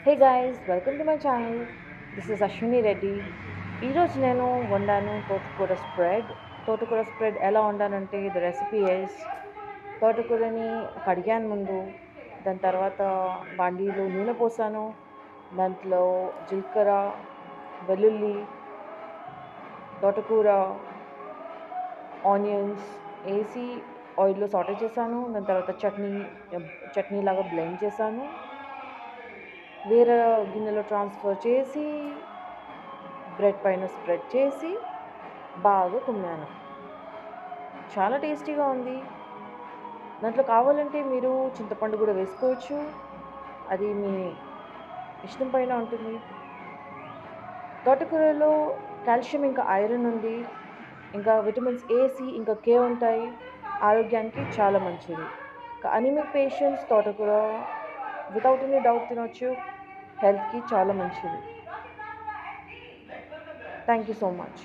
Hey guys, welcome to my channel. This is Ashwini Reddy. ఈరోజు నేను వండాను తోటకూర స్ప్రెడ్. తోటకూర స్ప్రెడ్ ఎలా వండానంటే ద రెసిపీ ఇస్ తోటకూరని కడిగాను ముందు. దాని తర్వాత బాండీలో నూనె పోసాను. దాంట్లో జీలకర్ర, వెల్లుల్లి, తోటకూర, ఆనియన్స్ వేసి ఆయిల్లో సాటే చేశాను. దాని తర్వాత చట్నీ లాగా బ్లెండ్ చేశాను. వేరే గిన్నెలో ట్రాన్స్ఫర్ చేసి బ్రెడ్ పైన స్ప్రెడ్ చేసి బాగా కుమ్మాను. చాలా టేస్టీగా ఉంది. దాంట్లో కావాలంటే మీరు చింతపండు కూడా వేసుకోవచ్చు. అది మీ ఇష్టం పైన ఉంటుంది. తోటకూరలో కాల్షియం ఇంకా ఐరన్ ఉంది. ఇంకా విటమిన్స్ ఏ, సి ఇంకా కే ఉంటాయి. ఆరోగ్యానికి చాలా మంచిది. అనీమిక్ పేషెంట్స్ తోటకూర వితౌట్ ఎనీ డౌట్ తినొచ్చు. హెల్త్కి చాలా మంచిది. Thank you so much.